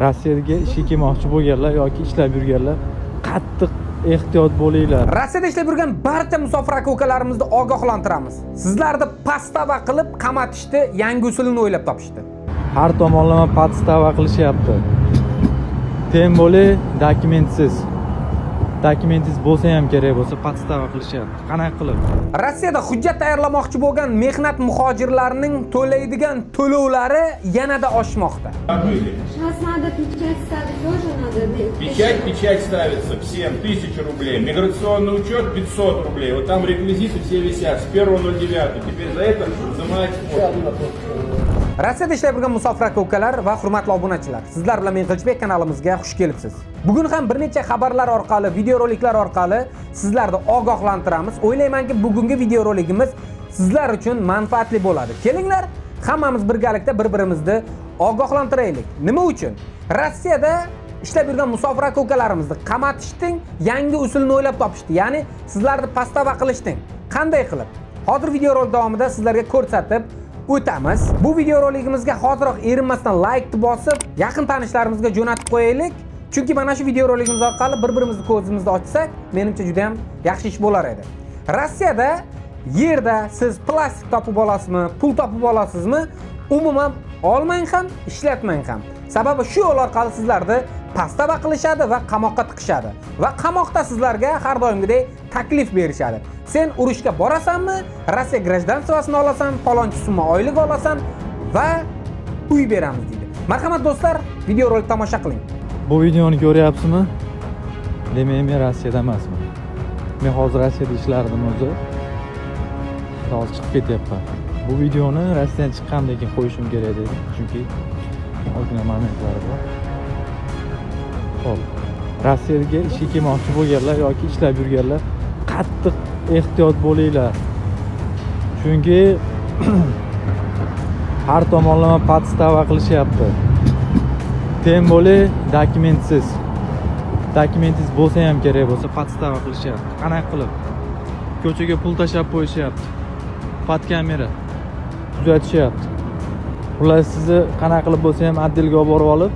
Rossiyaga ishga kelmoqchi bo'lganlar yoki ishlab yurganlar qattiq ehtiyot bo'linglar. Rossiyada ishlab yurgan barcha musofir aka-ukalarimizni ogohlantiramiz. Sizlarni pastava qilib qamatishdi, yangi usulini o'ylab topishdi. Har tomonlama podstava qilishyapti. Tem bo'li dokumentsiz. Dokumentsiz bo'lsa ham kerak bo'lsa podstava qilishyapti. Qanaqa qilib? Rossiyada hujjat tayyorlamoqchi bo'lgan mehnat muhojirlarining to'laydigan to'lovlari yanada oshmoqda. Сейчас надо печать ставить, тоже надо. Печать ставится всем 1000 рублей. Миграционный учет 500 рублей. Вот там реквизиты все висят с 1.09. Теперь за это взимать. Rossiyada ishlab yurgan musofir aka-ukalar va hurmatli obunachilar, sizlar bilan men Qilichbek kanalimizga xush kelibsiz. Bugun ham bir necha xabarlar orqali, videoroliklar orqali sizlarni ogohlantiramiz. O'ylaymanki, bugungi videoroligimiz sizlar uchun manfaatli bo'ladi. Kelinglar, hammamiz birgalikda bir-birimizni ogohlantiraylik. Nima uchun? Rossiyada ishlab yurgan musofir aka-ukalarimizni qamatishning yangi usulini o'ylab topishdi. Ya'ni sizlarni pastava qilishning. Qanday qilib? Hozir videorolik davomida sizlarga ko'rsatib o'tamiz. Bu videoroligimizga hoziroq erinmasdan like bosib, yaqin tanishlarimizga jo'natib qo'yaylik. Chunki mana shu videoroligimiz orqali bir-birimizni ko'zimizni ochsak, menimcha juda ham yaxshi ish bo'lar edi. Rossiyada yerda siz plastik topib olasizmi, pul topib olasizmi, umuman olmang ham, ishlatmang ham. Sababi shu yo'l orqali sizlarni pastava qilishadi va qamoqqa tiqishadi. Va qamoqda sizlarga har doimgidek taklif berishadi. Sen urushga borasanmi? Rossiya grajdanstvasini olasan, palonchi summa oylik olasan va uy beramiz deydi. Marhamat do'stlar, videorolik tomosha qiling. Bu videoni ko'ryapsizmi? Demak, men Rossiyada emasman. Men hozir Rossiyada ishlardim o'zi. Hozir chiqib ketyapman. Bu videoni Rossiyadan chiqqandan keyin qo'yishim kerak edi, chunki ozgina momentlar bor. Xo'p. Rossiyaga ishga kelmoqchi bo'lganlar yoki ishlab yurganlar qattiq ehtiyot bo'linglar. Chunki har tomonlama podstava qilishyapti. Tem bo'li dokumentsiz. Dokumentsiz bo'lsa ham kerak bo'lsa podstava qilishyapti. Qanaqa qilib? Ko'chaga pul tashab qo'yishyapti. Podkamera tuzatishyapti. Ular sizni qanaqa qilib bo'lsa ham отделga olib borib olib,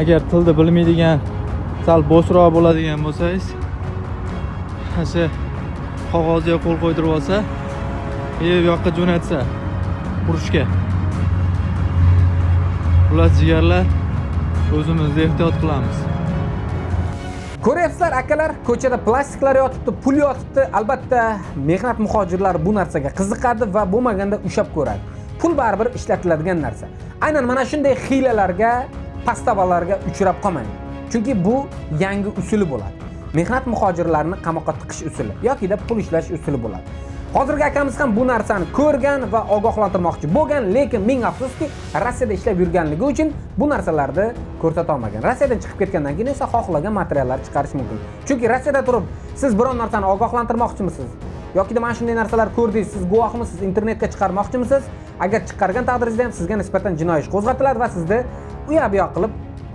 agar tilni bilmaydigan, sal bo'shroq bo'ladigan bo'lsangiz, o'sha qog'ozga qo'l qo'ydirib olsa, bu yoqqa jo'natsa urushga. Ular jigarlar, o'zimizni ehtiyot qilamiz. Ko'ryapsizlar akalar, ko'chada plastiklar yotibdi, pul yotibdi. Albatta, mehnat muhojirlari bu narsaga qiziqadi va bo'lmaganda ushab ko'radi. Pul baribir ishlatiladigan narsa. Aynan mana shunday hilalarga, pastavalarga uchrab qolmang. Chunki bu yangi usuli bo'ladi. Mehnat muhojirlarini qamoqqa tiqish usuli yoki-da pul ishlash usuli bo'ladi. Hozirgi akamiz ham bu narsani ko'rgan va ogohlantirmoqchi bo'lgan, lekin ming afsuski, Rossiyada ishlab yurganligi uchun bu narsalarni ko'rsata olmagan. Rossiyadan chiqib ketgandan keyin esa xohlagan materiallar chiqarish mumkin. Chunki Rossiyada turib, siz biron narsani ogohlantirmoqchimisiz? Yoki-da mana shunday narsalar ko'rdingiz, siz guvohmisiz, internetga chiqarmoqchimisiz? Agar chiqargan taqdiringizda ham sizga nisbatan jinoiy ish qo'zg'atiladi va sizni u yoq qilib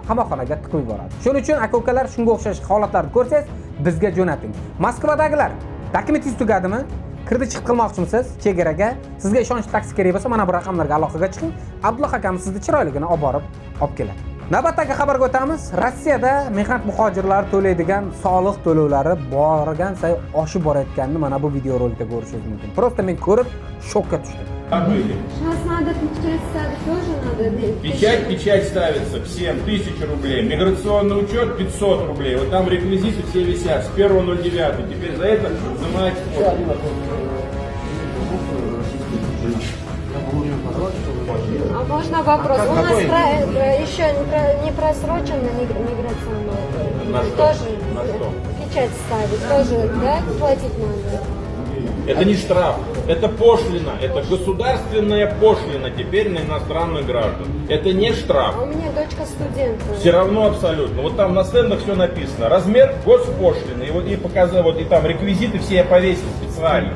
qamoqxonaga tiqib yuboradi. Shuning uchun aka-ukalar shunga o'xshash holatlarni ko'rsangiz, bizga jo'nating. Moskvadagilar, dokumentingiz tugadimi? Kirdi chiqib qilmoqchimisiz? Chegaraga. Sizga ishonchli taksi kerak bo'lsa, mana bu raqamlarga aloqaga chiqing. Abdulla akamiz sizni chiroyligini olib borib keladi. Navbatdagi xabarga o'tamiz. Rossiyada mehnat muhojirlari to'laydigan soliq to'lovlari borgan sayi oshib borayotganini mana bu videorolikda ko'rishingiz mumkin. Просто men ko'rib shokka tushdim. Сейчас надо печать ставить, тоже надо. Печать ставится всем 1000 рублей. Миграционный учет 500 рублей. Вот там реквизиты все висят с 1.09. Теперь за это взимать. А можно вопрос? У нас еще не просрочено миграционное. На что? Тоже На что? печать ставить, тоже, да, платить надо? Это не штраф, это пошлина, это государственная пошлина теперь на иностранных граждан. Это не штраф. А у меня дочка студент. Все равно абсолютно. Вот там на стендах все написано. Размер госпошлины. И показал, вот и там реквизиты все я повесил специально.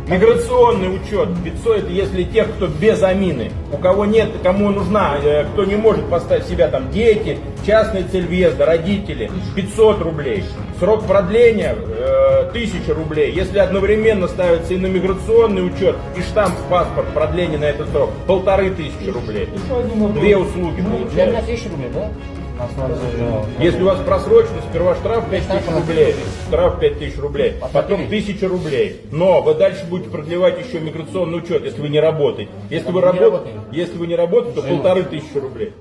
Миграционный учет 500 это если тех, кто без амины, у кого нет, кому нужна, кто не может поставить себя там дети, частная цель въезда, родители, 500 рублей. Срок продления 1000 рублей. Если одновременно ставится иммиграционный учет и штамп в паспорт продление на этот срок, 1500 рублей. Две услуги получается. 1000 рублей, да? Если у вас просрочено, сперва штраф 5000 рублей, штраф 5000 рублей, потом 1000 рублей. Но вы дальше будете продлевать еще миграционный учет, если вы не работаете. Если вы не работаете, то 1500 рублей.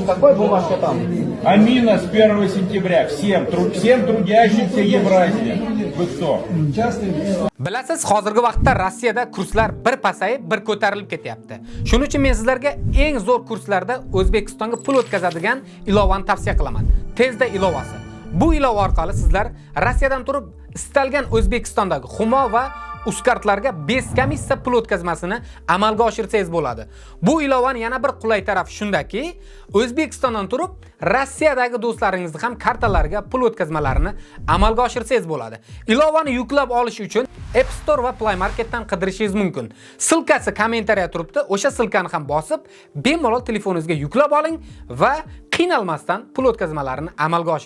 Какой бумажка там? Амина с 1 сентября. Всем трудящимся Евразия. Вы кто? Bilasiz, hozirgi vaqtda Rossiyada kurslar bir pasayib, bir ko'tarilib ketyapti. Shuning uchun men sizlarga eng zo'r kurslarda O'zbekistonga pul o'tkazadigan ilovani tavsiya qilaman. Tezda ilovasi. Bu ilova orqali sizlar Rossiyadan turib istalgan O'zbekistondagi Humo va Uzkartlarga beskomissiya pul o'tkazmasini amalga oshirsangiz bo'ladi. Bu ilovani yana bir qulay tarafi shundaki, O'zbekistondan turib Rossiyadagi do'stlaringizni ham kartalariga pul o'tkazmalarini amalga oshirsangiz bo'ladi. Ilovani yuklab olish uchun App Store va Play Marketdan qidirishingiz mumkin. Silkasi kommentariyada turibdi. O'sha silkani ham bosib, bemalol telefoningizga yuklab oling va qiynalmasdan pul o'tkazmalarini amalga oshiring.